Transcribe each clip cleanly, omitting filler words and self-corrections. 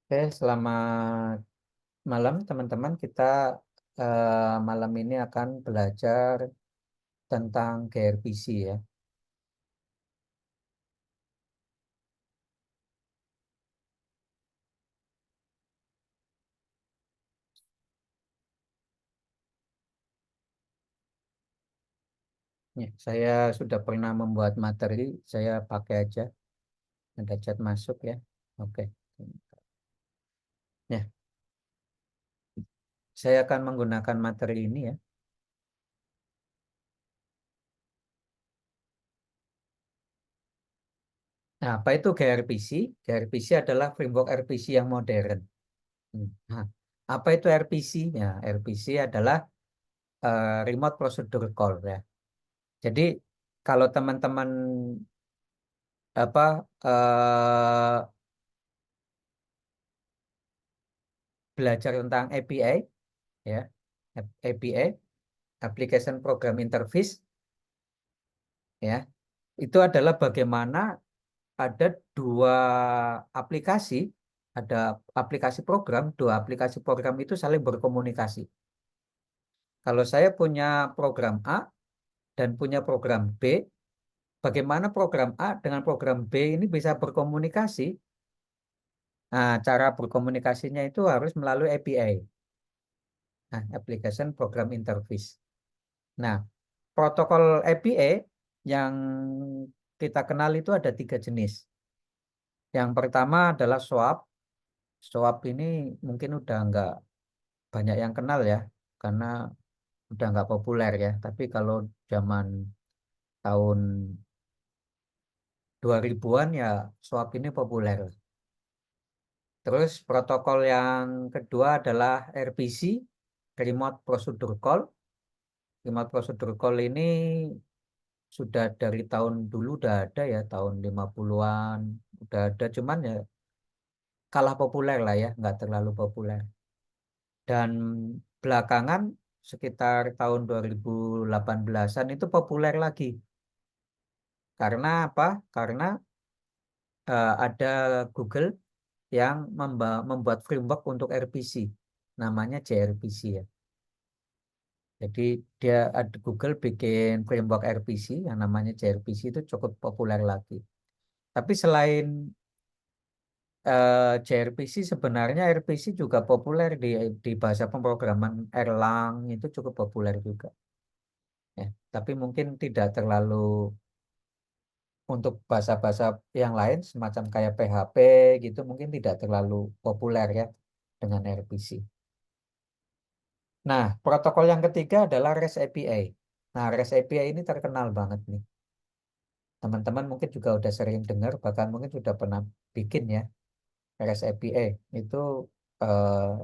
Oke, selamat malam teman-teman. Kita malam ini akan belajar tentang gRPC ya. Ya, saya sudah pernah membuat materi, saya pakai aja. Ada chat masuk ya. Oke. Ya, saya akan menggunakan materi ini ya. Nah, apa itu gRPC? gRPC adalah framework RPC yang modern. Nah, apa itu RPC? Ya, RPC adalah remote procedure call ya. Jadi kalau teman-teman apa belajar tentang API ya, API Application Program Interface ya, itu adalah bagaimana ada dua aplikasi, ada aplikasi program, dua aplikasi program itu saling berkomunikasi. Kalau saya punya program A dan punya program B, bagaimana program A dengan program B ini bisa berkomunikasi? Nah, cara berkomunikasinya itu harus melalui API, nah, Application Program Interface. Nah, protokol API yang kita kenal itu ada tiga jenis. Yang pertama adalah SOAP. SOAP ini mungkin udah nggak banyak yang kenal ya, karena udah nggak populer ya. Tapi kalau zaman tahun 2000-an ya SOAP ini populer. Terus protokol yang kedua adalah RPC, Remote Procedure Call. Remote Procedure Call ini sudah dari tahun dulu udah ada ya, tahun 50-an udah ada, cuman ya kalah populer lah ya, nggak terlalu populer. Dan belakangan sekitar tahun 2018-an itu populer lagi. Karena apa? Karena ada Google yang membuat framework untuk RPC, namanya JRPC ya. Jadi dia ada Google bikin framework RPC yang namanya JRPC itu cukup populer lagi. Tapi selain JRPC sebenarnya RPC juga populer di bahasa pemrograman Erlang itu cukup populer juga ya. Tapi mungkin tidak terlalu untuk bahasa-bahasa yang lain semacam kayak PHP gitu mungkin tidak terlalu populer ya dengan RPC. Nah, protokol yang ketiga adalah REST API. Nah, REST API ini terkenal banget nih. Teman-teman mungkin juga udah sering dengar bahkan mungkin sudah pernah bikin ya REST API itu eh,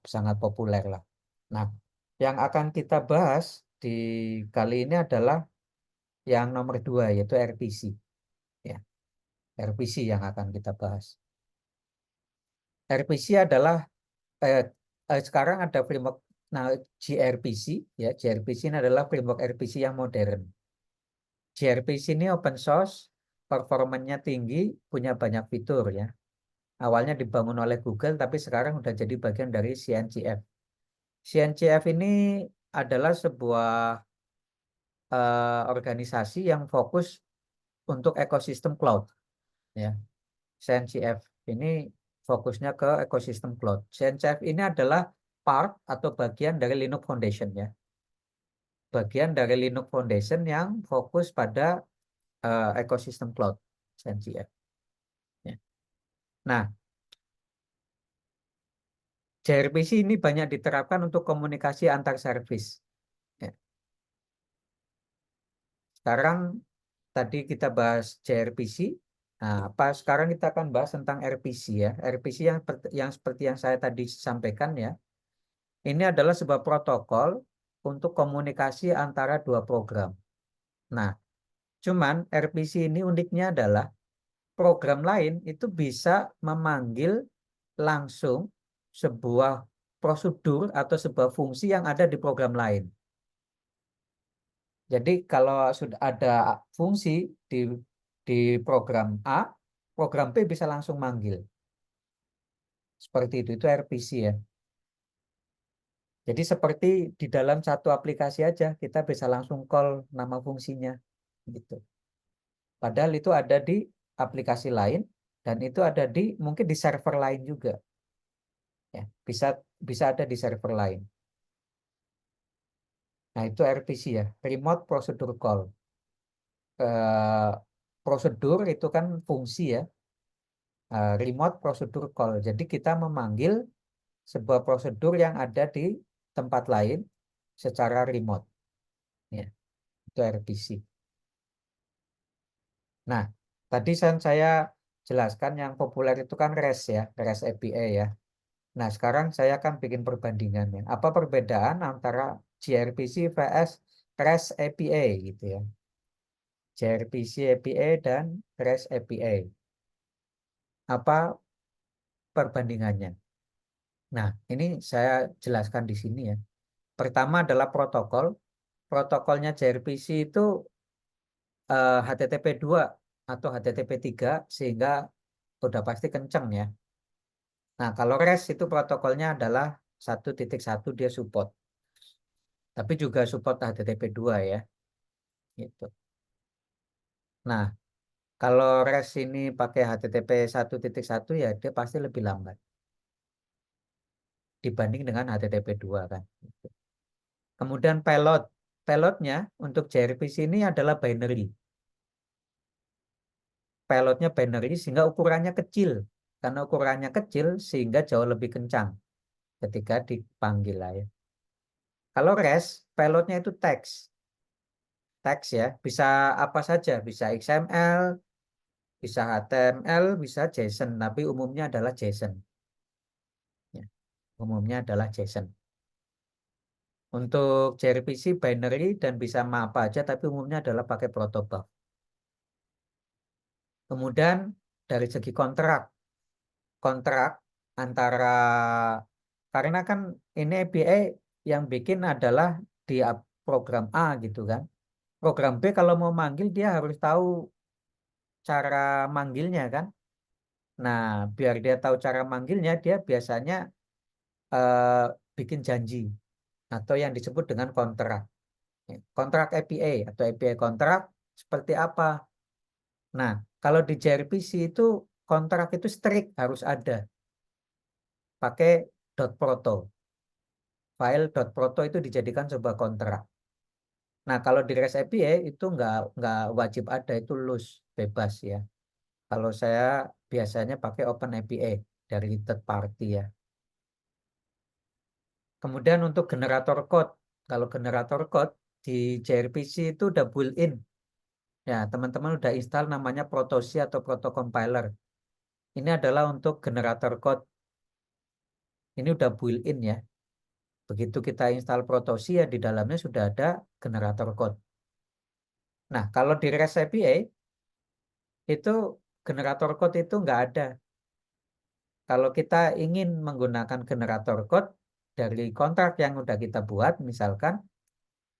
sangat populer lah. Nah, yang akan kita bahas di kali ini adalah yang nomor dua yaitu RPC. Ya, RPC yang akan kita bahas. RPC adalah eh, sekarang ada framework nah gRPC ya. gRPC ini adalah framework RPC yang modern. gRPC ini open source, performanya tinggi, punya banyak fitur ya. Awalnya dibangun oleh Google tapi sekarang udah jadi bagian dari CNCF. CNCF ini adalah sebuah organisasi yang fokus untuk ekosistem cloud ya. CNCF ini fokusnya ke ekosistem cloud. CNCF ini adalah part atau bagian dari Linux Foundation ya. Bagian dari Linux Foundation yang fokus pada ekosistem cloud CNCF. Ya. Nah, JRPC ini banyak diterapkan untuk komunikasi antar service. Ya. Sekarang tadi kita bahas JRPC. Nah, apa sekarang kita akan bahas tentang RPC ya. RPC yang seperti yang saya tadi sampaikan ya. Ini adalah sebuah protokol untuk komunikasi antara dua program. Nah, cuman RPC ini uniknya adalah program lain itu bisa memanggil langsung sebuah prosedur atau sebuah fungsi yang ada di program lain. Jadi kalau sudah ada fungsi di program A, program B bisa langsung manggil. Seperti itu RPC ya. Jadi seperti di dalam satu aplikasi aja kita bisa langsung call nama fungsinya gitu. Padahal itu ada di aplikasi lain dan itu ada di mungkin di server lain juga ya. Bisa bisa ada di server lain. Nah, itu RPC ya, Remote Procedure Call. Eh, prosedur itu kan fungsi ya, Remote Procedure Call. Jadi kita memanggil sebuah prosedur yang ada di tempat lain secara remote. Ya, itu RPC. Nah, tadi saya jelaskan yang populer itu kan REST ya, REST API ya. Nah, sekarang saya akan bikin perbandingannya. Apa perbedaan antara gRPC vs REST API gitu ya. gRPC API dan REST API. Apa perbandingannya? Nah, ini saya jelaskan di sini ya. Pertama adalah protokol. Protokolnya gRPC itu HTTP 2 atau HTTP 3 sehingga udah pasti kenceng ya. Nah, kalau REST itu protokolnya adalah 1.1 dia support. Tapi juga support HTTP 2 ya. Gitu. Nah, kalau REST ini pakai HTTP 1.1 ya dia pasti lebih lambat dibanding dengan HTTP 2 kan. Kemudian payload. Payloadnya untuk gRPC ini adalah binary. Payloadnya binary sehingga ukurannya kecil. Karena ukurannya kecil sehingga jauh lebih kencang ketika dipanggil lah ya. Kalau REST, payloadnya itu teks. Teks ya, bisa apa saja. Bisa XML, bisa HTML, bisa JSON. Tapi umumnya adalah JSON. Ya, umumnya adalah JSON. Untuk gRPC binary dan bisa apa aja, tapi umumnya adalah pakai protobuf. Kemudian dari segi kontrak antara karena kan ini API yang bikin adalah di program A gitu kan. Program B kalau mau manggil dia harus tahu cara manggilnya kan. Nah, biar dia tahu cara manggilnya, dia biasanya eh, bikin janji atau yang disebut dengan kontrak. Kontrak API atau API kontrak seperti apa? Nah, kalau di gRPC itu kontrak itu strict harus ada pakai .proto. File .proto itu dijadikan sebuah kontrak. Nah, kalau di REST API itu nggak wajib ada, itu loose, bebas ya. Kalau saya biasanya pakai Open API dari third party ya. Kemudian untuk generator code, kalau generator code di gRPC itu udah built-in. Ya, teman-teman udah install namanya Protosi atau Proto Compiler. Ini adalah untuk generator code. Ini udah built-in ya. Begitu kita install Protosi ya di dalamnya sudah ada generator code. Nah, kalau di REST API itu generator code itu nggak ada. Kalau kita ingin menggunakan generator code dari kontrak yang udah kita buat, misalkan,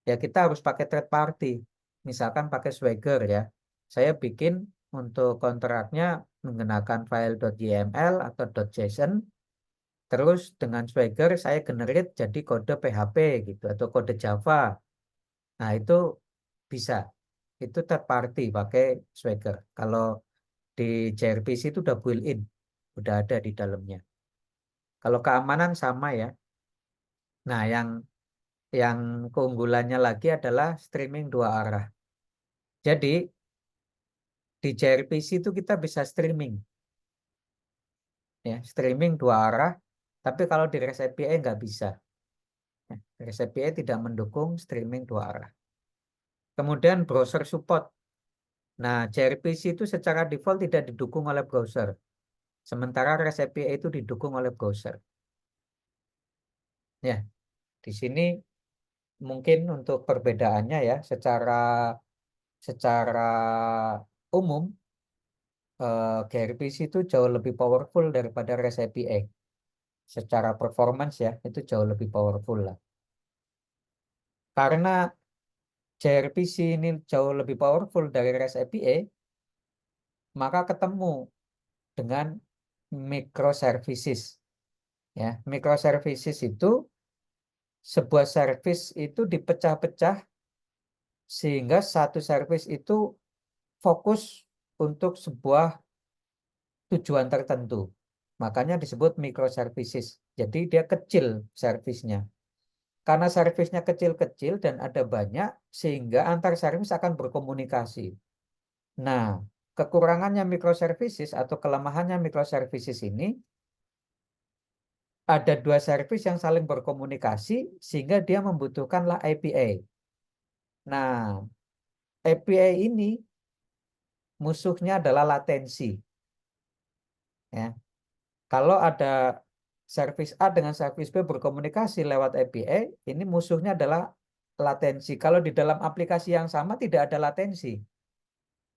ya kita harus pakai third party. Misalkan pakai Swagger ya. Saya bikin untuk kontraknya menggunakan file .yml atau .json. Terus dengan Swagger saya generate jadi kode PHP gitu atau kode Java. Nah, itu bisa. Itu third party pakai Swagger. Kalau di gRPC itu udah built-in, udah ada di dalamnya. Kalau keamanan sama ya. Nah, yang keunggulannya lagi adalah streaming dua arah. Jadi di gRPC itu kita bisa streaming, ya, streaming dua arah. Tapi kalau di REST API nggak bisa. Ya, REST API tidak mendukung streaming dua arah. Kemudian browser support. Nah, gRPC itu secara default tidak didukung oleh browser. Sementara REST API itu didukung oleh browser. Ya, di sini mungkin untuk perbedaannya ya, secara umum gRPC itu jauh lebih powerful daripada REST API. Secara performance ya, itu jauh lebih powerful lah. Karena gRPC ini jauh lebih powerful dari REST API, maka ketemu dengan microservices. Ya, microservices itu sebuah service itu dipecah-pecah sehingga satu service itu fokus untuk sebuah tujuan tertentu. Makanya disebut microservices. Jadi dia kecil servisnya. Karena servisnya kecil-kecil dan ada banyak, sehingga antar servis akan berkomunikasi. Nah, kekurangannya microservices atau kelemahannya microservices ini, ada dua servis yang saling berkomunikasi, sehingga dia membutuhkanlah API. Nah, API ini musuhnya adalah latensi. Ya. Kalau ada servis A dengan servis B berkomunikasi lewat API, ini musuhnya adalah latensi. Kalau di dalam aplikasi yang sama tidak ada latensi.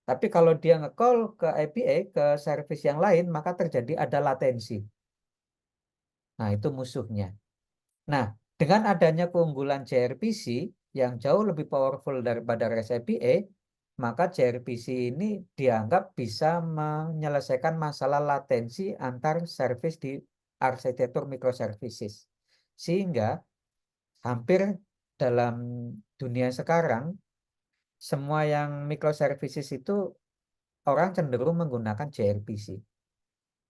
Tapi kalau dia nge-call ke API, ke servis yang lain, maka terjadi ada latensi. Nah, itu musuhnya. Nah, dengan adanya keunggulan gRPC yang jauh lebih powerful daripada REST API, maka gRPC ini dianggap bisa menyelesaikan masalah latensi antar service di arsitektur microservices. Sehingga hampir dalam dunia sekarang, semua yang microservices itu orang cenderung menggunakan gRPC.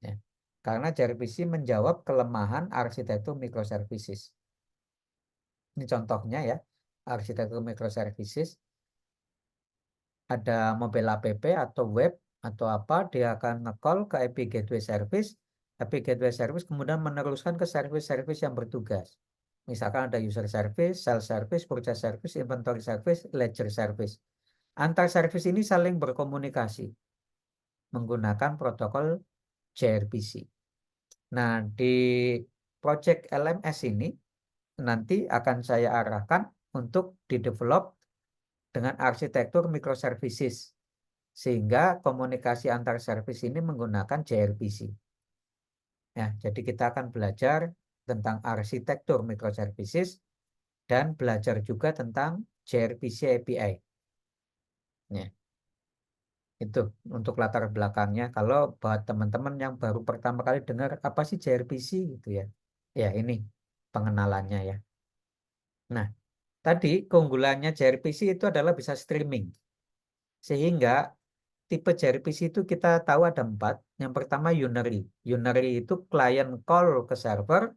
Ya. Karena gRPC menjawab kelemahan arsitektur microservices. Ini contohnya ya, arsitektur microservices. Ada mobile app atau web atau apa, dia akan nge-call ke API Gateway Service. API Gateway Service kemudian meneruskan ke service-service yang bertugas. Misalkan ada user service, sales service, purchase service, inventory service, ledger service. Antar service ini saling berkomunikasi menggunakan protokol gRPC. Nah, di project LMS ini nanti akan saya arahkan untuk di-develop dengan arsitektur microservices, sehingga komunikasi antar service ini menggunakan gRPC. Ya, jadi kita akan belajar tentang arsitektur microservices dan belajar juga tentang gRPC API. Ya, itu untuk latar belakangnya. Kalau buat teman-teman yang baru pertama kali dengar apa sih gRPC gitu ya. Ya, ini pengenalannya ya. Nah, tadi keunggulannya gRPC itu adalah bisa streaming. Sehingga tipe gRPC itu kita tahu ada 4. Yang pertama unary. Unary itu client call ke server.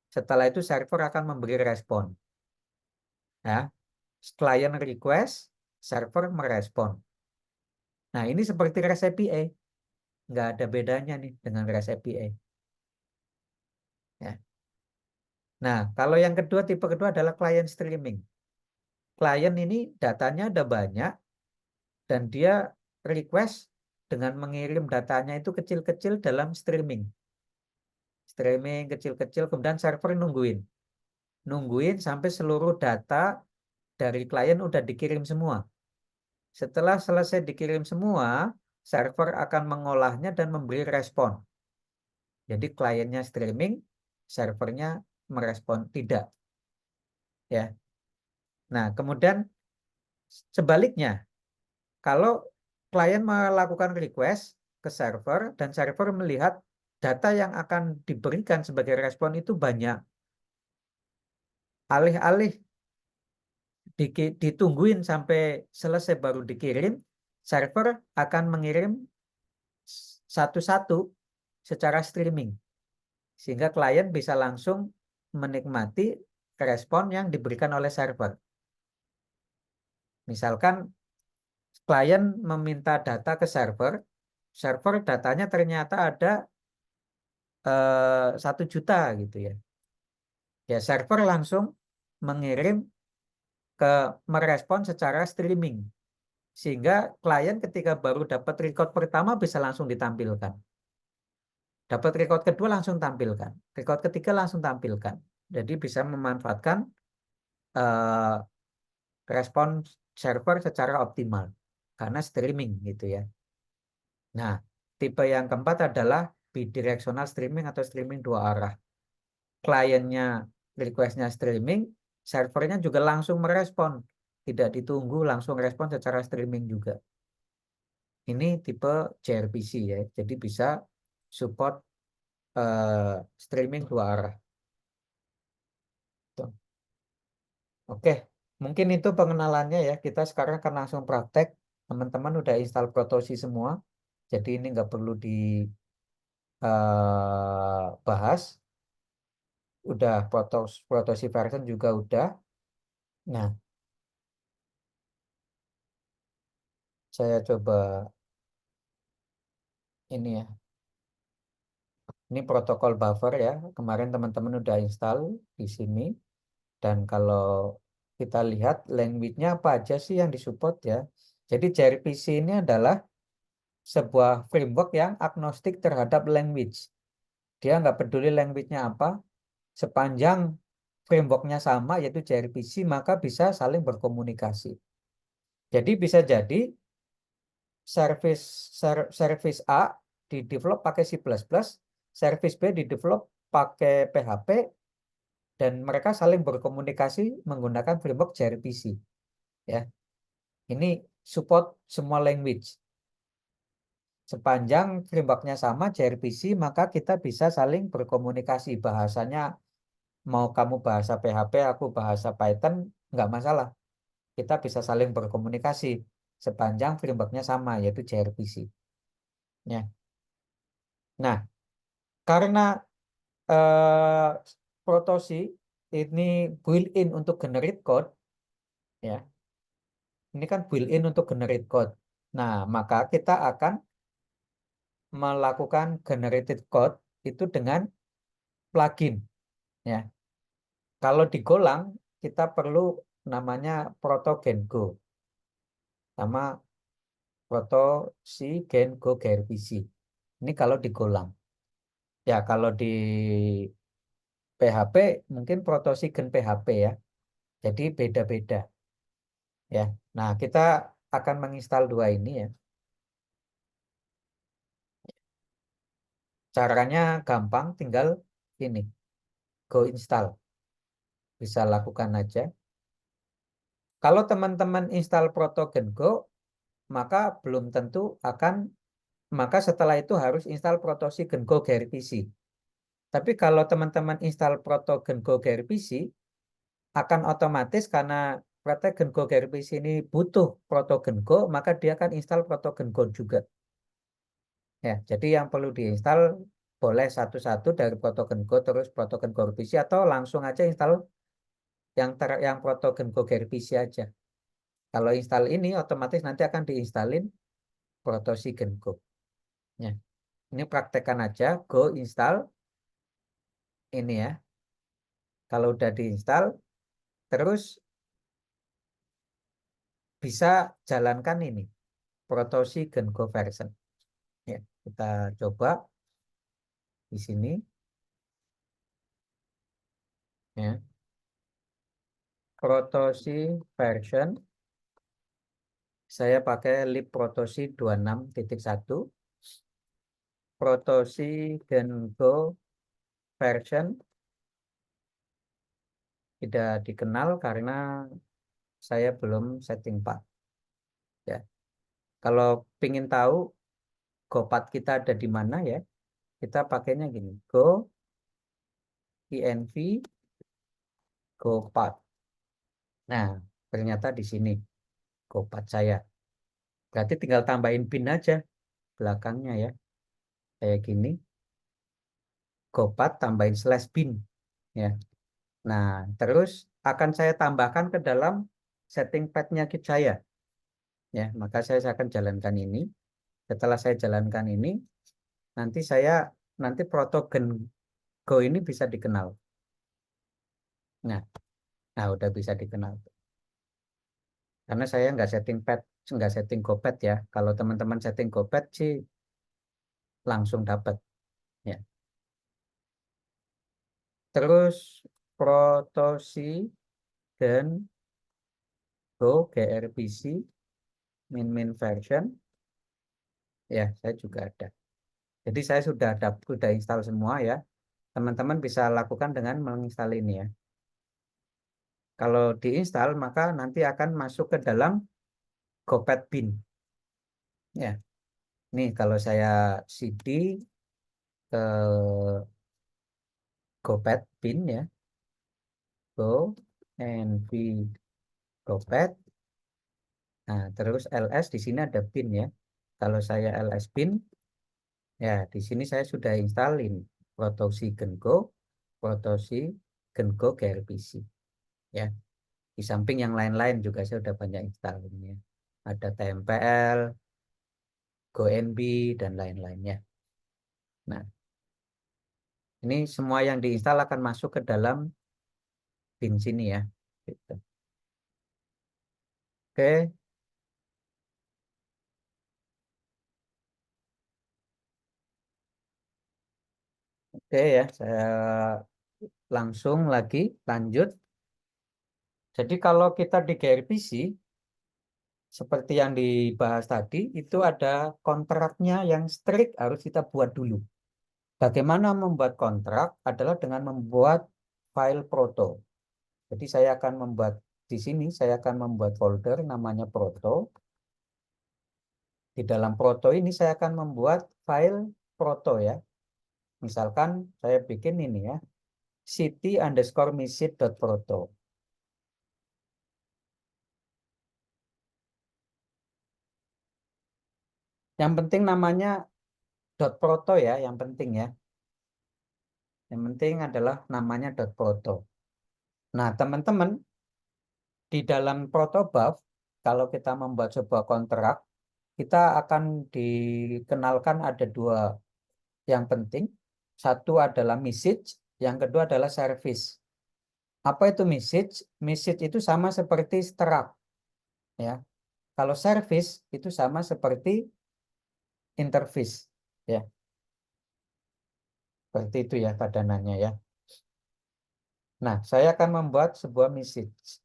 Setelah itu server akan memberi respon. Ya, client request, server merespon. Nah, ini seperti REST API. Nggak ada bedanya nih dengan REST API. Ya. Nah, kalau yang kedua, tipe kedua adalah client streaming. Klien ini datanya ada banyak dan dia request dengan mengirim datanya itu kecil-kecil dalam streaming. Streaming kecil-kecil, kemudian server nungguin sampai seluruh data dari klien udah dikirim semua. Setelah selesai dikirim semua, server akan mengolahnya dan memberi respon. Jadi kliennya streaming, servernya merespon tidak. Ya. Nah, kemudian sebaliknya, kalau klien melakukan request ke server dan server melihat data yang akan diberikan sebagai respon itu banyak, alih-alih ditungguin sampai selesai baru dikirim, server akan mengirim satu-satu secara streaming. Sehingga klien bisa langsung menikmati respon yang diberikan oleh server. Misalkan klien meminta data ke server, server datanya ternyata ada 1 juta gitu ya. Ya server langsung mengirim merespon secara streaming. Sehingga klien ketika baru dapat record pertama bisa langsung ditampilkan. Dapat record kedua langsung tampilkan. Record ketiga langsung tampilkan. Jadi bisa memanfaatkan eh, respon server secara optimal. Karena streaming gitu ya. Nah, tipe yang keempat adalah bidirectional streaming atau streaming 2 arah. Kliennya requestnya streaming, servernya juga langsung merespon. Tidak ditunggu, langsung respon secara streaming juga. Ini tipe gRPC ya, jadi bisa support streaming dua arah. Tuh. Oke, mungkin itu pengenalannya ya. Kita sekarang akan langsung praktek. Teman-teman udah install Protosi semua, jadi ini nggak perlu dibahas. Udah Protosi version juga udah. Nah, saya coba ini ya. Ini protokol buffer ya. Kemarin teman-teman udah install di sini. Dan kalau kita lihat language-nya apa aja sih yang disupport ya. Jadi gRPC ini adalah sebuah framework yang agnostik terhadap language. Dia nggak peduli language-nya apa, sepanjang framework-nya sama yaitu gRPC maka bisa saling berkomunikasi. Jadi bisa jadi service service A di develop pakai C++, service B di develop pakai PHP dan mereka saling berkomunikasi menggunakan framework gRPC ya. Ini support semua language. Sepanjang framework-nya sama gRPC maka kita bisa saling berkomunikasi. Bahasanya mau kamu bahasa PHP, aku bahasa Python, nggak masalah. Kita bisa saling berkomunikasi sepanjang framework-nya sama, yaitu gRPC. Ya. Nah, karena eh, Protosi ini built-in untuk generate code, ya. Ini kan built-in untuk generate code. Nah, maka kita akan melakukan generated code itu dengan plugin, ya. Kalau di Golang, kita perlu namanya ProtoGenGo sama Protosi Gengo gRPC. Ini kalau di Golang. Ya, kalau di PHP mungkin Protosi Gen PHP ya. Jadi beda-beda ya. Nah, kita akan menginstal dua ini ya. Caranya gampang, tinggal ini, go install. Bisa lakukan aja. Kalau teman-teman install Protogen Go, maka belum tentu akan, maka setelah itu harus install Protosi Gen Go gRPC. Tapi kalau teman-teman install Protogen Go gRPC, akan otomatis karena Protogen Go gRPC ini butuh Protogen Go, maka dia akan install Protogen Go juga. Ya, jadi yang perlu diinstal boleh satu-satu dari Protogen Go terus Protogen Go gRPC atau langsung aja install yang Protogen Go gRPC aja. Kalau install ini otomatis nanti akan diinstalin Protosigen Go. Ya, ini praktekkan aja, Go install ini ya. Kalau udah diinstal, terus bisa jalankan ini Protosigen Go version. Ya, kita coba di sini ya. Protosi version saya pakai libprotosi 26.1. Protosi Gengo version tidak dikenal karena saya belum setting path ya. Kalau ingin tahu GoPath kita ada di mana ya, kita pakainya gini, go env GoPath. Nah, ternyata di sini GoPath saya. Berarti tinggal tambahin bin aja belakangnya ya. Kayak gini, GoPath tambahin slash bin ya. Nah, terus akan saya tambahkan ke dalam setting path-nya Kit saya. Ya, maka saya akan jalankan ini. Setelah saya jalankan ini, nanti nanti protogen Go ini bisa dikenal. Nah, udah bisa dikenal. Karena saya nggak setting path, nggak setting GoPath ya. Kalau teman-teman setting GoPath sih langsung dapat. Ya. Terus Protosi dan Go gRPC min version ya saya juga ada. Jadi saya sudah install semua ya. Teman-teman bisa lakukan dengan menginstal ini ya. Kalau diinstal maka nanti akan masuk ke dalam GoPath bin. Ya. Nih kalau saya cd ke Gopet bin ya, go nv Gopet. Nah, terus ls di sini ada bin ya. Kalau saya ls bin, ya di sini saya sudah installin Protosi Gengo, Protosi Gengo gRPC ya. Di samping yang lain-lain juga saya sudah banyak installin ya. Ada TMPL, GoNB dan lain-lainnya. Nah, ini semua yang diinstal akan masuk ke dalam bin sini ya. Gitu. Oke, oke ya, saya langsung lagi lanjut. Jadi kalau kita di gRPC, seperti yang dibahas tadi, itu ada kontraknya yang strict harus kita buat dulu. Bagaimana membuat kontrak adalah dengan membuat file proto. Jadi saya akan membuat di sini, saya akan membuat folder namanya proto. Di dalam proto ini saya akan membuat file proto ya. Misalkan saya bikin ini ya, city_misit.proto. Yang penting namanya .proto ya, yang penting ya. Yang penting adalah namanya .proto. Nah, teman-teman, di dalam protobuf, kalau kita membuat sebuah kontrak, kita akan dikenalkan ada dua yang penting. Satu adalah message, yang kedua adalah service. Apa itu message? Message itu sama seperti struct, ya. Kalau service itu sama seperti interface, ya. Seperti itu ya padanannya ya. Nah, saya akan membuat sebuah message.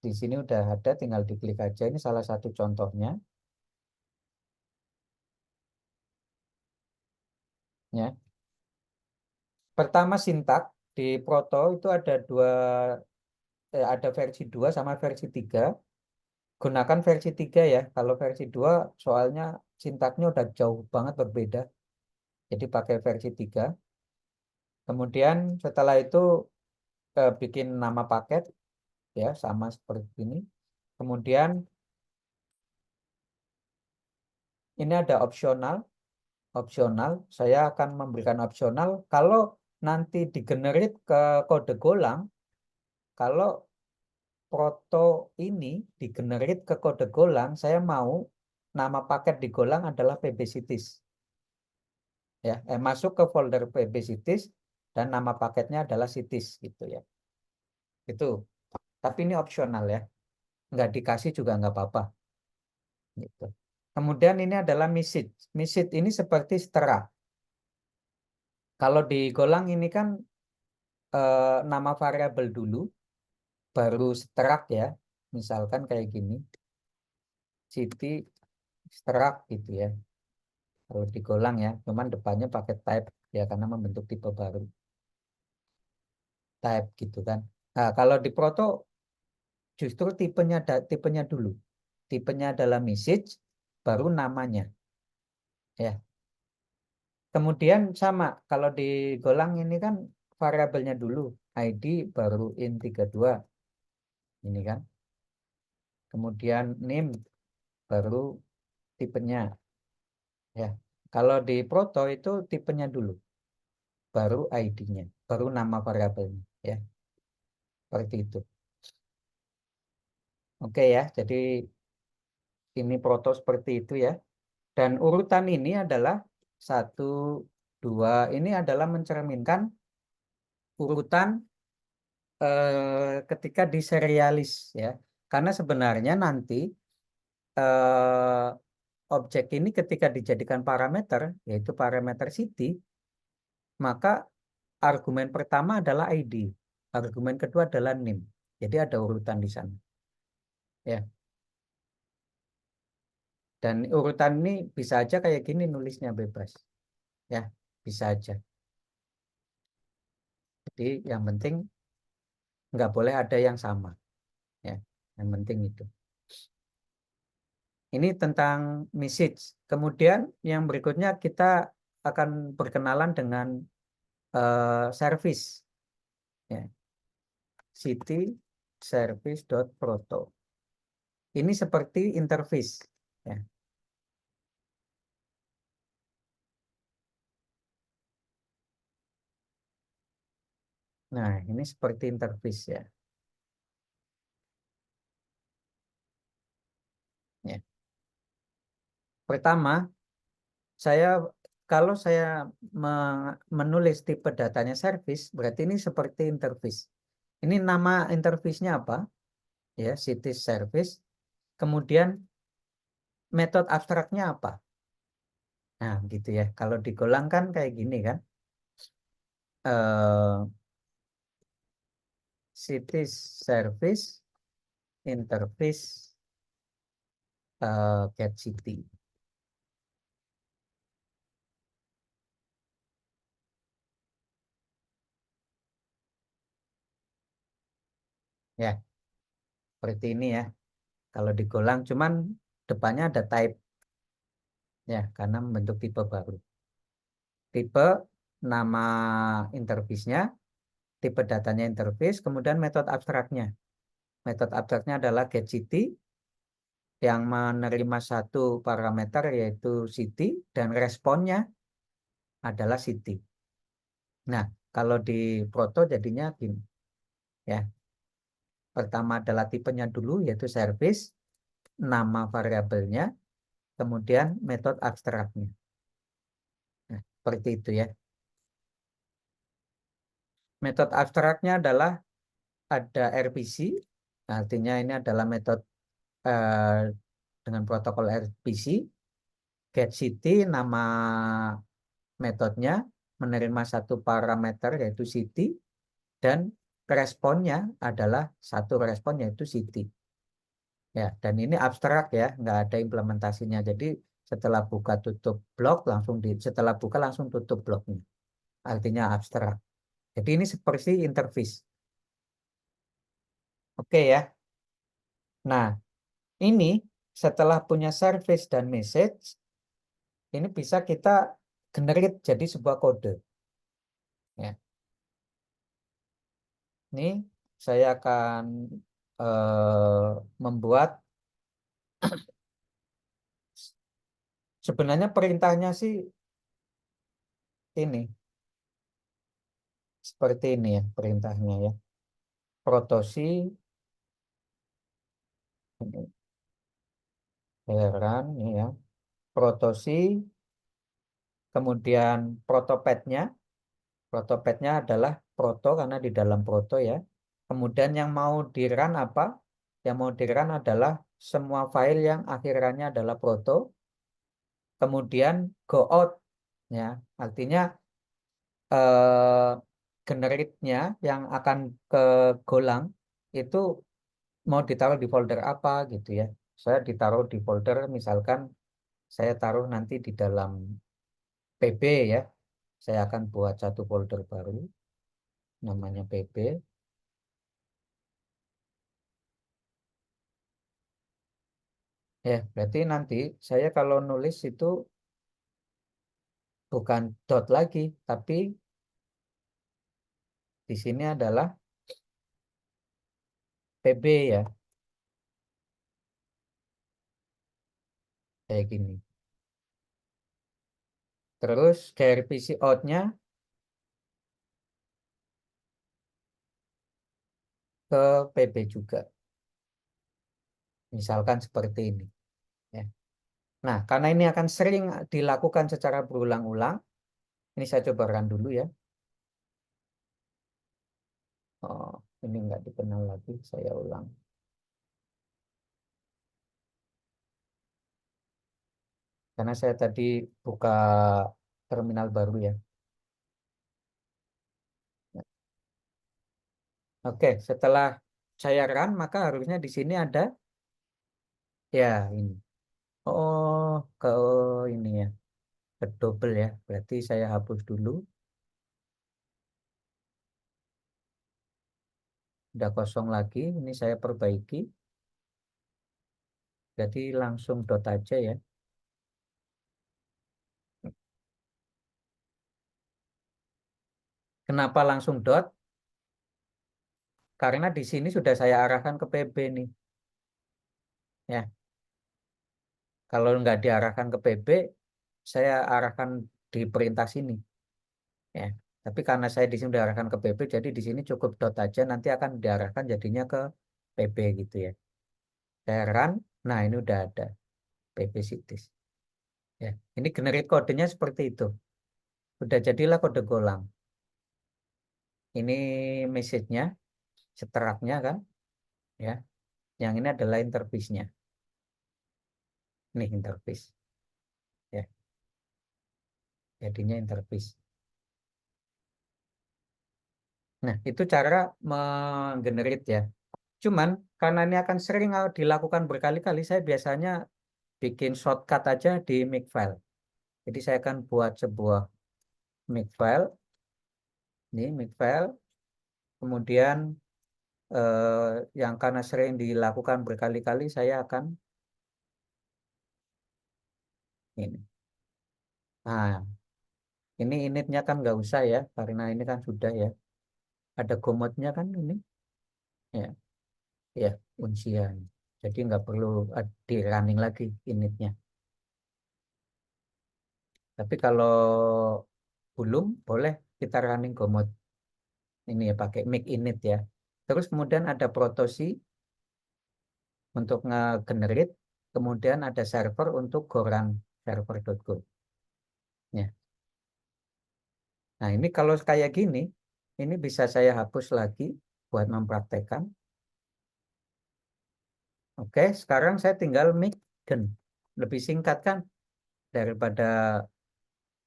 Di sini udah ada, tinggal diklik aja. Ini salah satu contohnya, ya. Pertama sintak di Proto itu ada ada versi 2 sama versi 3. Gunakan versi 3 ya. Kalau versi 2 soalnya sintaknya udah jauh banget berbeda. Jadi pakai versi 3. Kemudian setelah itu bikin nama paket ya sama seperti ini. Kemudian ini ada opsional. Opsional, saya akan memberikan opsional kalau nanti digenerate ke kode golang, kalau proto ini digenerate ke kode golang, saya mau nama paket di golang adalah pbcities. Ya, masuk ke folder pbcities dan nama paketnya adalah cities gitu ya. Itu. Tapi ini opsional ya. Nggak dikasih juga nggak apa-apa. Gitu. Kemudian ini adalah message. Message ini seperti struct. Kalau di golang ini kan nama variabel dulu, baru struct ya. Misalkan kayak gini, city struct gitu ya. Kalau digolang ya, cuman depannya pakai type ya karena membentuk tipe baru. Type gitu kan. Nah, kalau di proto justru tipenya dulu. Tipenya adalah message, baru namanya. Ya. Kemudian sama, kalau di golang ini kan variabelnya dulu, ID baru int32. Ini kan. Kemudian name baru tipenya. Ya. Kalau di proto itu tipenya dulu, baru ID-nya, baru nama variabelnya. Ya. Seperti itu. Oke ya, jadi ini proto seperti itu ya. Dan urutan ini adalah satu, dua, ini adalah mencerminkan urutan ketika diserialis ya. Karena sebenarnya nanti eh, objek ini ketika dijadikan parameter, yaitu parameter city, maka argumen pertama adalah ID, argumen kedua adalah name. Jadi ada urutan di sana. Ya. Dan urutan ini bisa aja kayak gini nulisnya bebas. Ya, bisa aja. Jadi yang penting nggak boleh ada yang sama. Ya, yang penting itu. Ini tentang message. Kemudian yang berikutnya kita akan berkenalan dengan service, ya, city service.proto. Ini seperti interface, ya. Nah, ini seperti interface, ya. Ya. Pertama, saya kalau saya menulis tipe datanya service, berarti ini seperti interface. Ini nama interface-nya apa? Ya, city service. Kemudian metode abstraknya apa? Nah, gitu ya. Kalau digolangkan kayak gini kan, eh city service interface get city. Ya, seperti ini ya. Kalau digolang, cuman depannya ada type ya, karena membentuk tipe baru. Tipe, nama interface-nya, tipe datanya interface, kemudian metode abstraknya. Metode abstraknya adalah getCity yang menerima satu parameter yaitu city dan responnya adalah city. Nah, kalau di proto jadinya gini ya. Pertama adalah tipenya dulu yaitu service, nama variabelnya, kemudian metode abstraknya. Nah, seperti itu ya. Metode abstraknya adalah ada RPC, artinya ini adalah metode eh, dengan protokol RPC. GetCity nama metodenya menerima satu parameter yaitu city dan responnya adalah satu respon yaitu city. Ya, dan ini abstrak ya, nggak ada implementasinya. Jadi setelah buka tutup blok setelah buka langsung tutup bloknya. Artinya abstrak. Jadi ini seperti interface. Oke ya. Nah, ini setelah punya service dan message, ini bisa kita generate jadi sebuah kode. Ya, ini saya akan membuat, sebenarnya perintahnya sih ini, seperti ini ya perintahnya ya. Protosi, ini, heran ini ya. Protosi, kemudian protopetnya. Protopetnya adalah proto karena di dalam proto ya. Kemudian yang mau di run apa? Yang mau di run adalah semua file yang akhirannya adalah proto. Kemudian go out ya. Artinya eh, generate-nya yang akan ke golang itu mau ditaruh di folder apa gitu ya. Saya ditaruh di folder misalkan saya taruh nanti di dalam PB ya. Saya akan buat satu folder baru namanya PB. Ya, berarti nanti saya kalau nulis itu bukan dot lagi, tapi di sini adalah PB ya, kayak gini. Terus dari PC out-nya ke PB juga, misalkan seperti ini. Ya. Nah, karena ini akan sering dilakukan secara berulang-ulang, ini saya coba run dulu ya. Oh, ini nggak dikenal lagi, saya ulang. Karena saya tadi buka terminal baru ya. Oke, setelah saya run, maka harusnya di sini ada, ya ini. Oh, ke ini ya, ke double ya. Berarti saya hapus dulu. Udah kosong lagi. Ini saya perbaiki. Jadi langsung dot aja ya. Kenapa langsung dot? Karena di sini sudah saya arahkan ke PB nih. Ya, kalau nggak diarahkan ke PB, saya arahkan di perintah sini. Ya, tapi karena saya di sini diarahkan ke PB, jadi di sini cukup dot aja. Nanti akan diarahkan jadinya ke PB gitu ya. Saya run. Nah, ini udah ada PB Cities. Ya, ini generate kodenya seperti itu. Udah jadilah kode Golang. Ini message-nya, seteraknya kan, ya. Yang ini adalah interface-nya. Ini interface, ya. Jadinya interface. Nah, itu cara menggenerate ya. Cuman karena ini akan sering dilakukan berkali-kali, saya biasanya bikin shortcut aja di Makefile. Jadi saya akan buat sebuah Makefile, ini Makefile, kemudian yang karena sering dilakukan berkali-kali, saya akan ini. Nah, ini initnya kan nggak usah ya, karena ini kan sudah ya. Ada komodnya kan ini, ya, ya, uncian. Jadi nggak perlu di running lagi initnya. Tapi kalau belum, boleh kita running komod. Ini ya pakai make init ya. Terus kemudian ada protosi untuk nge-generate, kemudian ada server untuk goran server.go. Ya. Nah, ini kalau kayak gini, ini bisa saya hapus lagi buat mempraktekkan. Oke, sekarang saya tinggal make gen. Lebih singkat kan daripada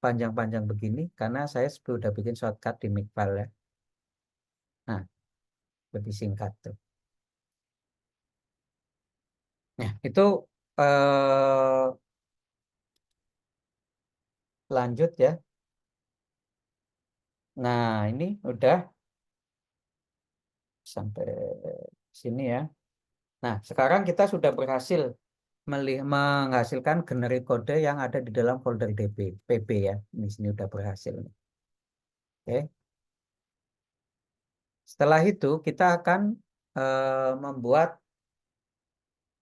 panjang-panjang begini, karena saya sudah bikin shortcut di Makefile ya. Nah, lebih singkat tuh. Nah, itu lanjut ya. Nah, ini udah sampai sini ya. Nah, sekarang kita sudah berhasil menghasilkan generate kode yang ada di dalam folder DB, PB ya. Ini sini udah berhasil. Oke. Setelah itu kita akan membuat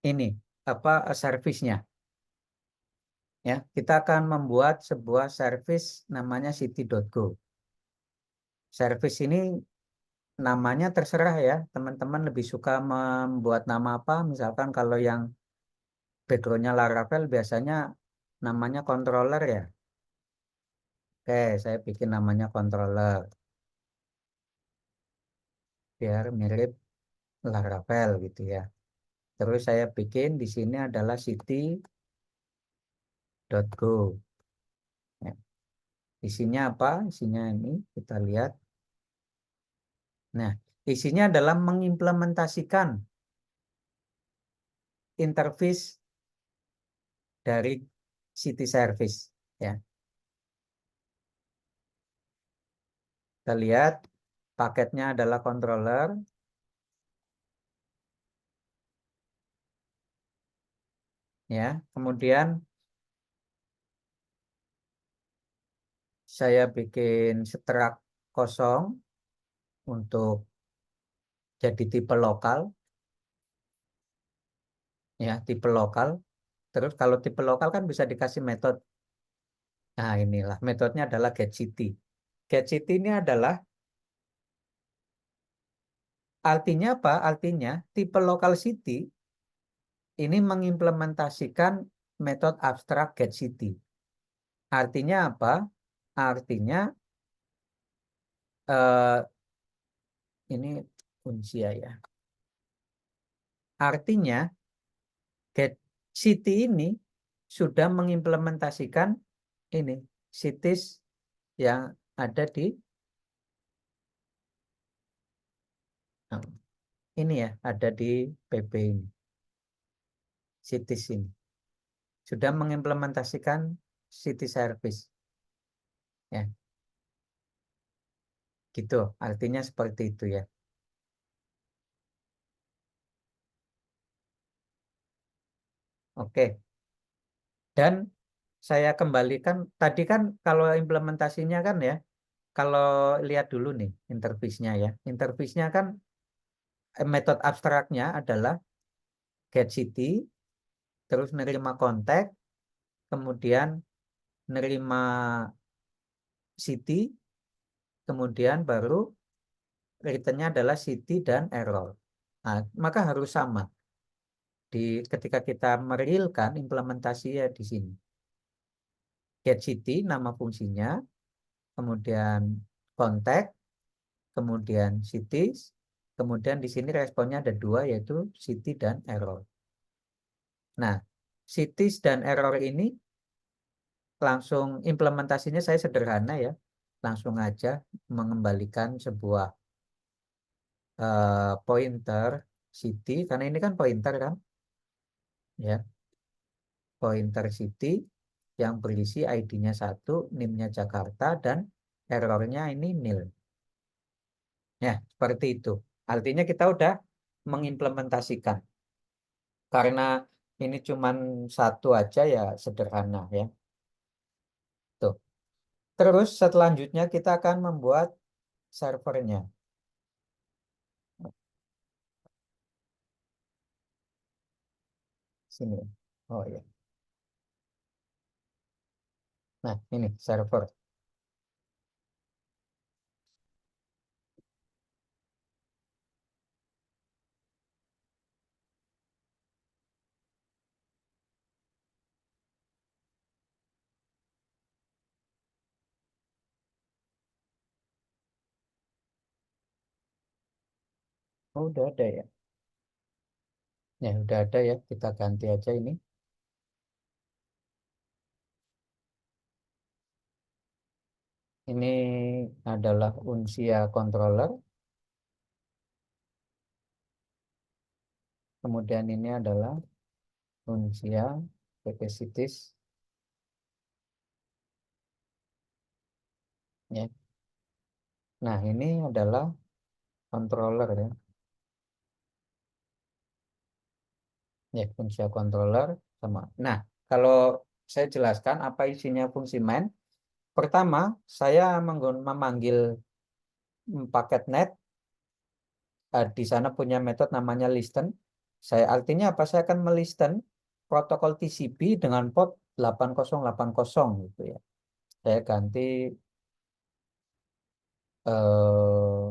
ini apa service-nya ya. Kita akan membuat sebuah service namanya city.go. Service ini namanya terserah ya. Teman-teman lebih suka membuat nama apa? Misalkan kalau yang backgroundnya Laravel biasanya namanya controller ya. Oke, saya bikin namanya controller biar mirip Laravel gitu ya. Terus saya bikin di sini adalah city.go. Ya. Isinya apa? Isinya ini kita lihat. Nah, isinya adalah mengimplementasikan interface dari city service. Ya, kita lihat paketnya adalah controller. Ya, kemudian saya bikin struct kosong untuk jadi tipe lokal. Ya, tipe lokal. Terus kalau tipe lokal kan bisa dikasih metode. Nah, inilah metodenya adalah getCity. GetCity ini adalah artinya apa? Artinya tipe lokal city ini mengimplementasikan metode abstrak getCity. Artinya apa? Artinya ini uncia ya. Artinya getCity ini sudah mengimplementasikan ini cities yang ada di nah, ini ya, ada di PB ini, cities ini. Sudah mengimplementasikan city service. Ya, gitu. Artinya seperti itu ya. Oke. Dan saya kembalikan tadi kan kalau implementasinya kan ya, kalau lihat dulu nih interface-nya ya. Interface-nya kan metode abstraknya adalah get city, terus nerima kontak, kemudian nerima city, kemudian baru return-nya adalah city dan error. Nah, maka harus sama ketika kita merealkan implementasinya di sini. Get city nama fungsinya, kemudian kontak, kemudian cities, kemudian di sini responnya ada dua yaitu city dan error. Nah, cities dan error ini langsung implementasinya saya sederhana ya, langsung aja mengembalikan sebuah pointer city karena ini kan pointer kan, ya pointer city yang berisi ID-nya 1, NIM-nya Jakarta dan errornya ini nil. Ya, seperti itu. Artinya kita udah mengimplementasikan. Karena ini cuman satu aja ya sederhana ya. Tuh. Terus selanjutnya kita akan membuat servernya. Sini. Oh ya. Nah, ini server. Oh, udah ada ya. Ya, udah ada ya. Kita ganti aja ini. Ini adalah Unsia controller. Kemudian ini adalah Unsia capacities. Ya. Nah, ini adalah controller ya. Ya, fungsi controller sama. Nah, kalau saya jelaskan apa isinya fungsi main. Pertama, saya memanggil paket net. Di sana punya metode namanya listen. Artinya apa? Saya akan melisten protokol TCP dengan port 8080 gitu ya. Saya ganti eh,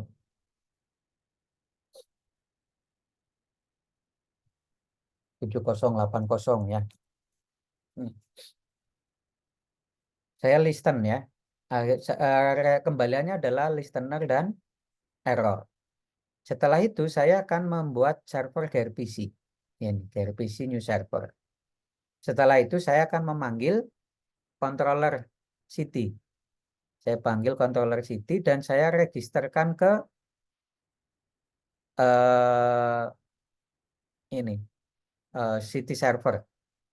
7080 ya. Hmm. Saya listen ya. Kembaliannya adalah listener dan error. Setelah itu saya akan membuat server gRPC. Ini gRPC new server. Setelah itu saya akan memanggil controller city. Saya panggil controller city dan saya registerkan ke eh, ini city server.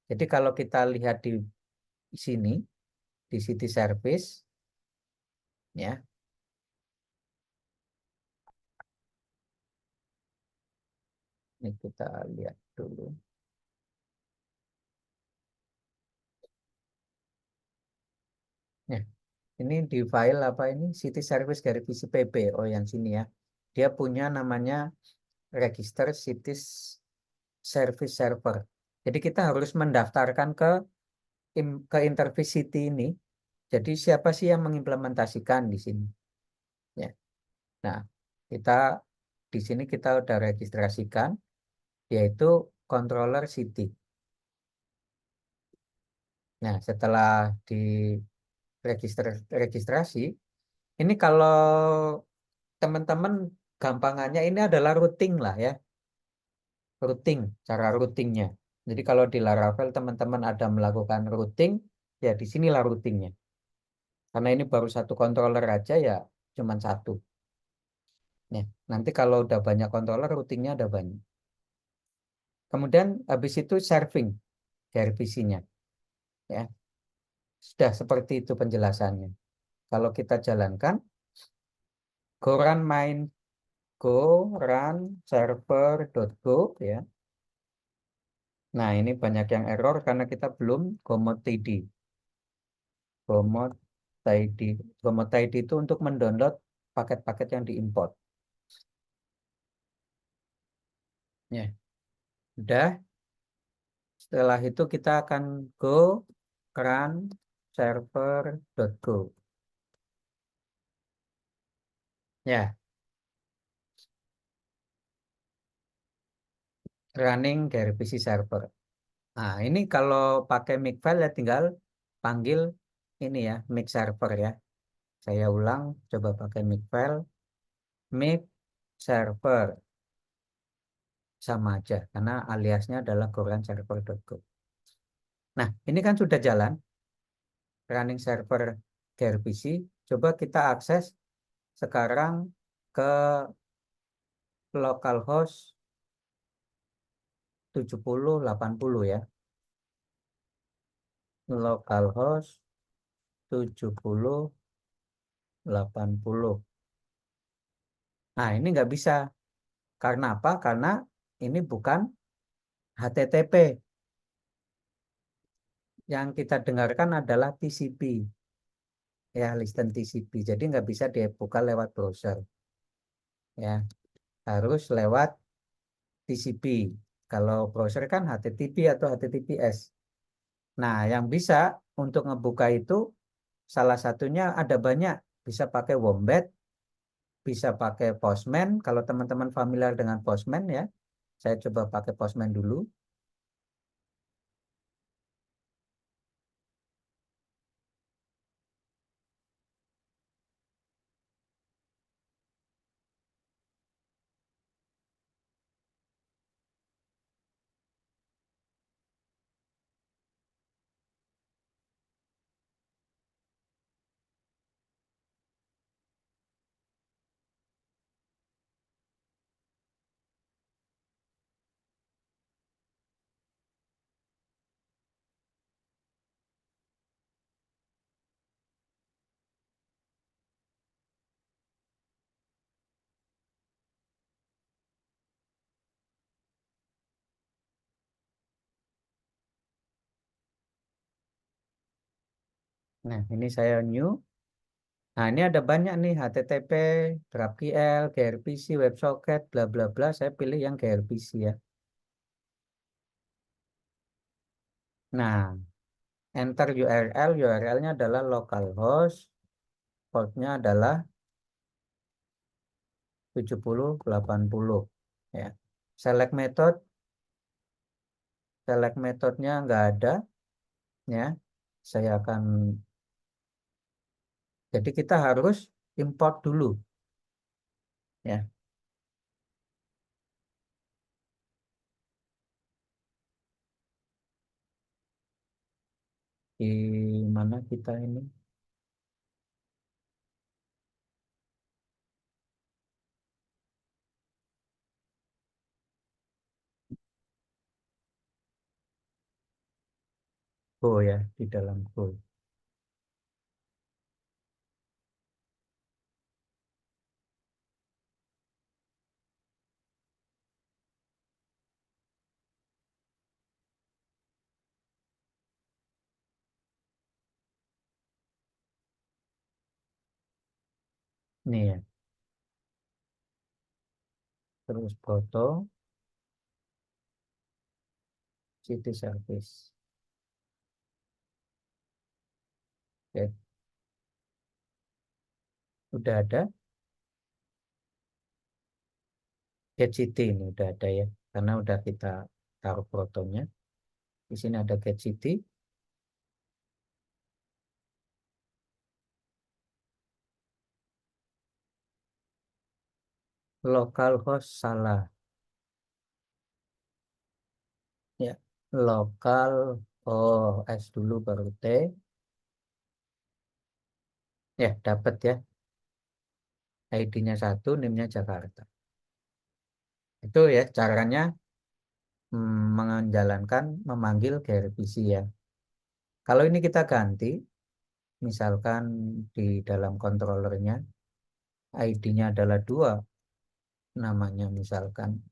Jadi kalau kita lihat di sini di city service ya, ini kita lihat dulu. Ya, ini di file apa ini city service dari PCPP. Oh, yang sini ya. Dia punya namanya register cities service server. Jadi kita harus mendaftarkan ke interface city ini. Jadi siapa sih yang mengimplementasikan di sini? Ya. Nah, kita di sini kita udah registrasikan yaitu controller city. Nah, setelah di registrasi, ini kalau teman-teman gampangannya ini adalah routing lah ya, routing, cara routingnya. Jadi kalau di Laravel teman-teman ada melakukan routing, ya di sinilah routingnya. Karena ini baru satu controller aja ya, cuman satu. Ya, nanti kalau udah banyak controller, routingnya ada banyak. Kemudian habis itu serving gRPC-nya. Ya, sudah seperti itu penjelasannya. Kalau kita jalankan, go run main go run server.go ya. Nah, ini banyak yang error karena kita belum gomod td. Gomod ID. Remote ID itu untuk mendownload paket-paket yang diimport. Ya, udah. Setelah itu kita akan go run server.go. Ya, running dari PC server. Nah, ini kalau pakai Makefile ya tinggal panggil ini ya, make server ya. Saya ulang, coba pakai Makefile, make server sama aja karena aliasnya adalah goran server.go. Nah, ini kan sudah jalan running server gRPC. Coba kita akses sekarang ke localhost 7080 ya. Localhost 7080. Nah, ini nggak bisa. Karena apa? Karena ini bukan HTTP. Yang kita dengarkan adalah TCP. Ya, listen TCP. Jadi nggak bisa dibuka lewat browser. Ya, harus lewat TCP. Kalau browser kan HTTP atau HTTPS. Nah, yang bisa untuk ngebuka itu salah satunya ada banyak. Bisa pakai Wombat, bisa pakai Postman. Kalau teman-teman familiar dengan Postman ya, saya coba pakai Postman dulu. Nah, ini saya new. Nah, ini ada banyak nih HTTP, GraphQL, gRPC, WebSocket, bla bla bla. Saya pilih yang gRPC ya. Nah, enter URL. URL-nya adalah localhost, portnya adalah 7080 ya. Select method, select methodnya nggak ada ya. Saya akan jadi kita harus import dulu ya. Di mana kita ini? Go ya, di dalam Go. Ini ya. Terus foto, city service. Oke, udah ada. Get city ini udah ada ya. Karena udah kita taruh fotonya. Di sini ada get city. Localhost salah. Ya, lokal. Oh, S dulu baru T. Ya, dapat ya. ID-nya satu, NIM-nya Jakarta. Itu ya caranya menjalankan memanggil gRPC ya. Kalau ini kita ganti, misalkan di dalam controllernya ID-nya adalah dua, namanya misalkan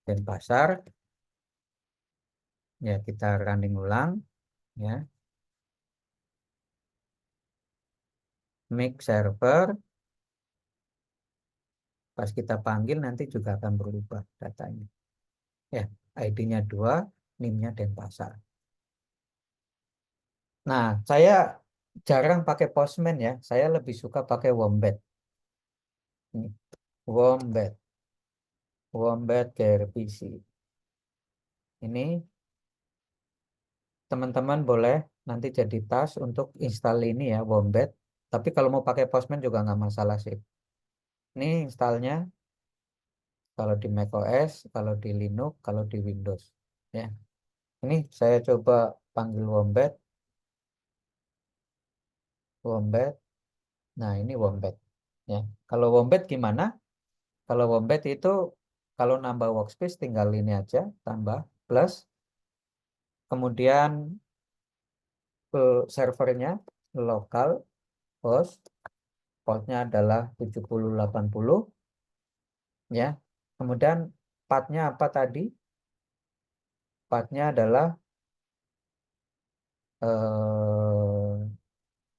Denpasar, ya kita running ulang ya. make server, pas kita panggil nanti juga akan berubah datanya. Ya, ID-nya 2, NIM-nya Denpasar. Nah, saya jarang pakai Postman ya. Saya lebih suka pakai Wombat. Ini, Wombat. Wombat gRPC. Ini teman-teman boleh nanti jadi task untuk install ini ya, Wombat. Tapi kalau mau pakai Postman juga nggak masalah sih. Ini installnya kalau di macOS, kalau di Linux, kalau di Windows. Ya, ini saya coba panggil Wombat, Wombat. Nah, ini Wombat. Ya, kalau Wombat gimana? Kalau Wombat itu kalau nambah workspace tinggal ini aja, tambah plus, kemudian servernya lokal host, portnya adalah 7080 ya. Kemudian pathnya apa tadi? Pathnya adalah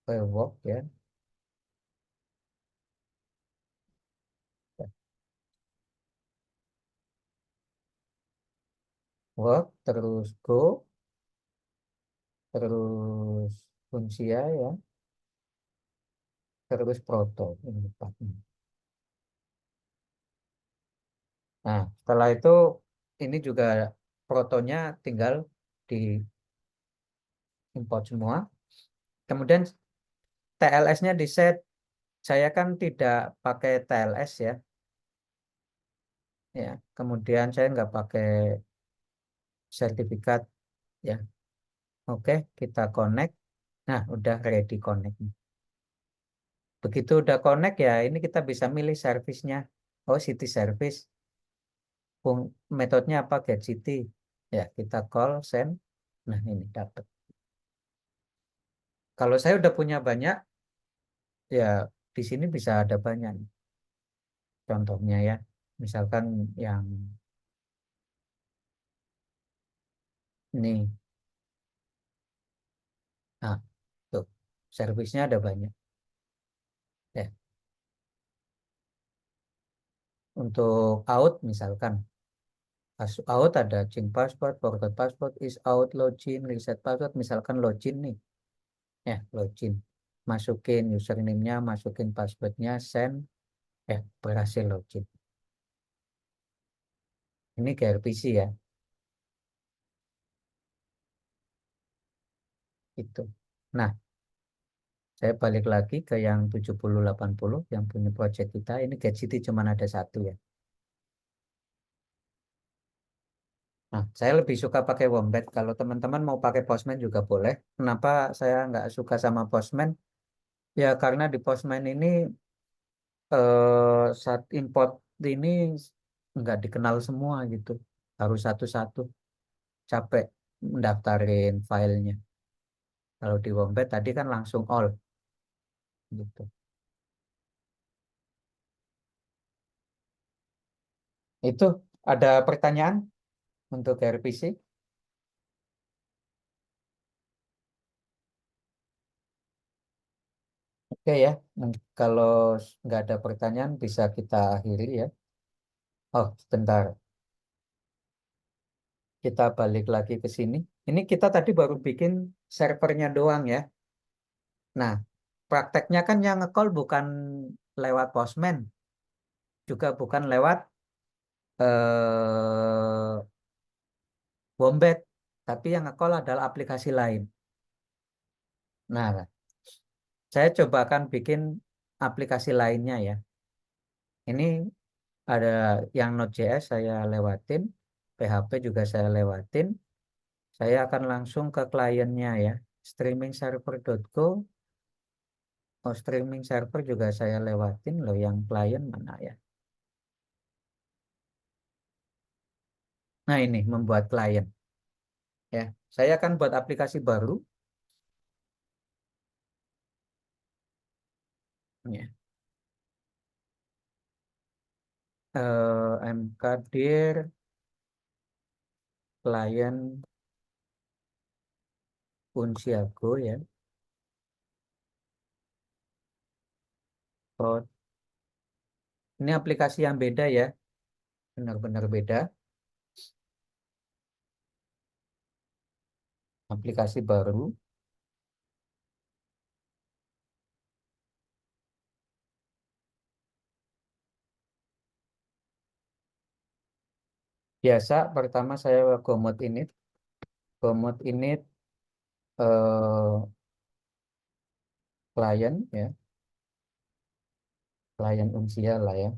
work ya. Work terus go terus Funcia ya, terus proto ini pathnya. Nah, setelah itu ini juga protonya tinggal di import semua. Kemudian TLS-nya di set. Saya kan tidak pakai TLS ya. Ya, kemudian saya nggak pakai sertifikat ya. Oke, kita connect. Nah, udah ready connect. Begitu udah connect ya, ini kita bisa milih servisnya. Oh, city service. Metodenya apa? Get city. Ya, kita call send. Nah, ini dapat. Kalau saya udah punya banyak, ya di sini bisa ada banyak. Contohnya ya, misalkan yang ini. Nah, tuh, servisnya ada banyak. Ya, untuk out misalkan, out ada change password, forgot password, is out, login, reset password, misalkan login nih. Ya, login. Masukin username-nya, masukin passwordnya, send, berhasil login. Ini ke RPC ya, itu. Nah, saya balik lagi ke yang 7080 yang punya project kita. Ini Get City cuma ada satu ya. Nah, saya lebih suka pakai Wombat. Kalau teman-teman mau pakai Postman juga boleh. Kenapa saya nggak suka sama Postman? Ya karena di Postman ini saat import ini nggak dikenal semua gitu. Harus satu-satu. Capek mendaftarin filenya. Kalau di Wombat tadi kan langsung all gitu. Itu ada pertanyaan untuk RPC? Oke ya. Kalau nggak ada pertanyaan bisa kita akhiri ya. Oh, sebentar. Kita balik lagi ke sini. Ini kita tadi baru bikin servernya doang ya. Nah, prakteknya kan yang nge-call bukan lewat Postman, juga bukan lewat eh, Wombat, tapi yang nge-call adalah aplikasi lain. Nah, saya coba akan bikin aplikasi lainnya ya. Ini ada yang Node.js saya lewatin, PHP juga saya lewatin. Saya akan langsung ke kliennya ya. Streamingserver.go. Oh, streaming server juga saya lewatin loh, yang klien mana ya? Nah, ini membuat klien ya. Saya akan buat aplikasi baru ya. mkdir klien Unsiago ya. Oh, ini aplikasi yang beda ya, benar-benar beda. Aplikasi baru. Biasa, pertama saya Gomot Init. Gomot Init klien ya, klien Unsia lah ya.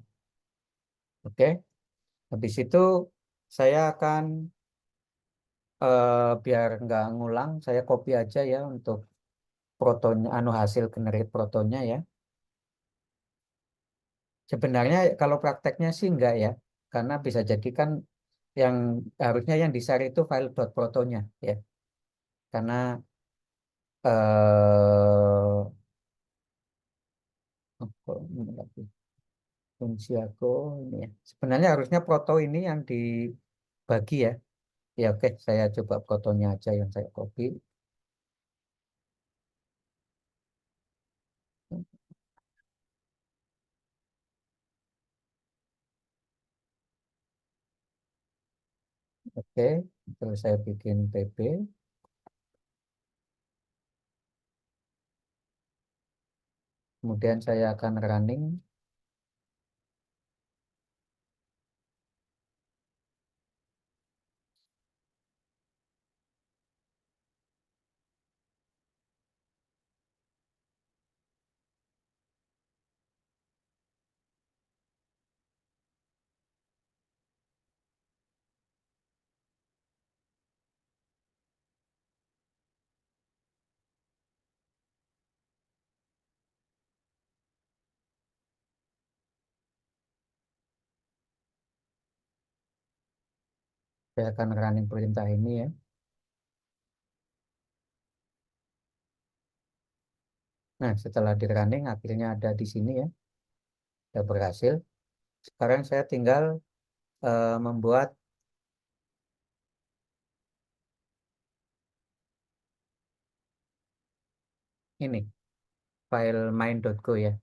Oke, habis itu saya akan biar nggak ngulang, saya copy aja ya untuk protonya, anu hasil generate protonya ya. Sebenarnya kalau prakteknya sih enggak ya, karena bisa jadi kan yang harusnya yang di-share itu file .protonya ya, karena apa ini lagi? Fungsi aku ini ya. Sebenarnya harusnya proto ini yang dibagi ya. Ya oke, saya coba protonya aja yang saya copy. Oke, terus saya bikin PB. Kemudian saya akan running. Saya akan running perintah ini ya. Nah, setelah di running akhirnya ada di sini ya. Sudah berhasil. Sekarang saya tinggal membuat ini file main.go ya.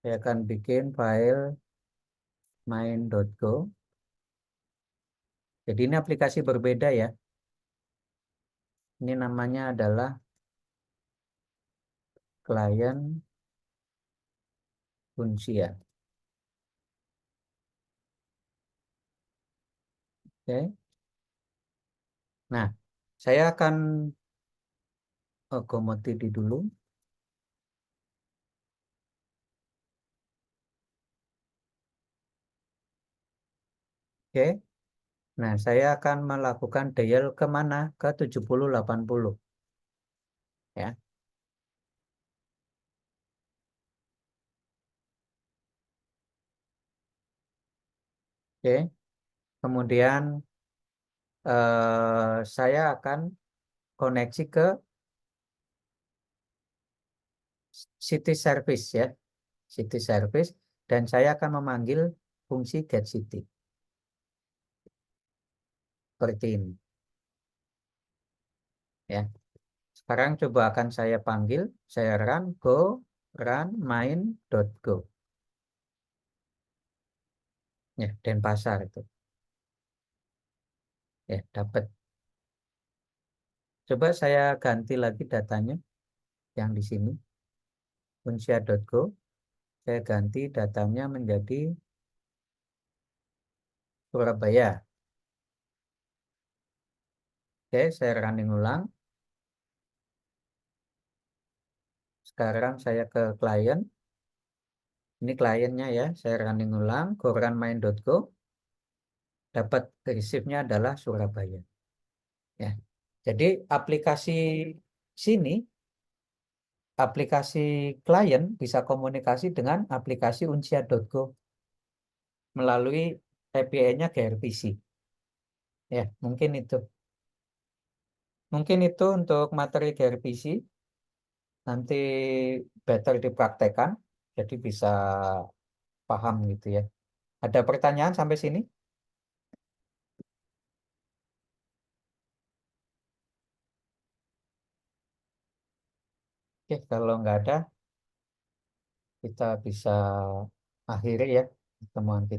Saya akan bikin file main.go. Jadi ini aplikasi berbeda ya. Ini namanya adalah klien Unsia. Oke. Nah, saya akan komoditi dulu. Oke. Nah, saya akan melakukan dial kemana? Ke 7080. Ya. Oke. Kemudian saya akan koneksi ke city service ya. City service. Dan saya akan memanggil fungsi get city. Seperti ini. Ya. Sekarang coba akan saya panggil. Saya run main.go. Ya, Denpasar itu. Ya, dapat. Coba saya ganti lagi datanya yang di sini. Unsia.go. Saya ganti datanya menjadi Surabaya. Oke, saya running ulang. Sekarang saya ke klien. Ini kliennya ya. Saya running ulang. Go run main.go. Dapat receive-nya adalah Surabaya. Ya. Jadi aplikasi sini, aplikasi klien bisa komunikasi dengan aplikasi unsia.go melalui API-nya gRPC. Ya, mungkin itu. Mungkin itu untuk materi gRPC. Nanti better dipraktekkan, jadi bisa paham gitu ya. Ada pertanyaan sampai sini? Oke, kalau nggak ada, kita bisa akhiri ya pertemuan kita.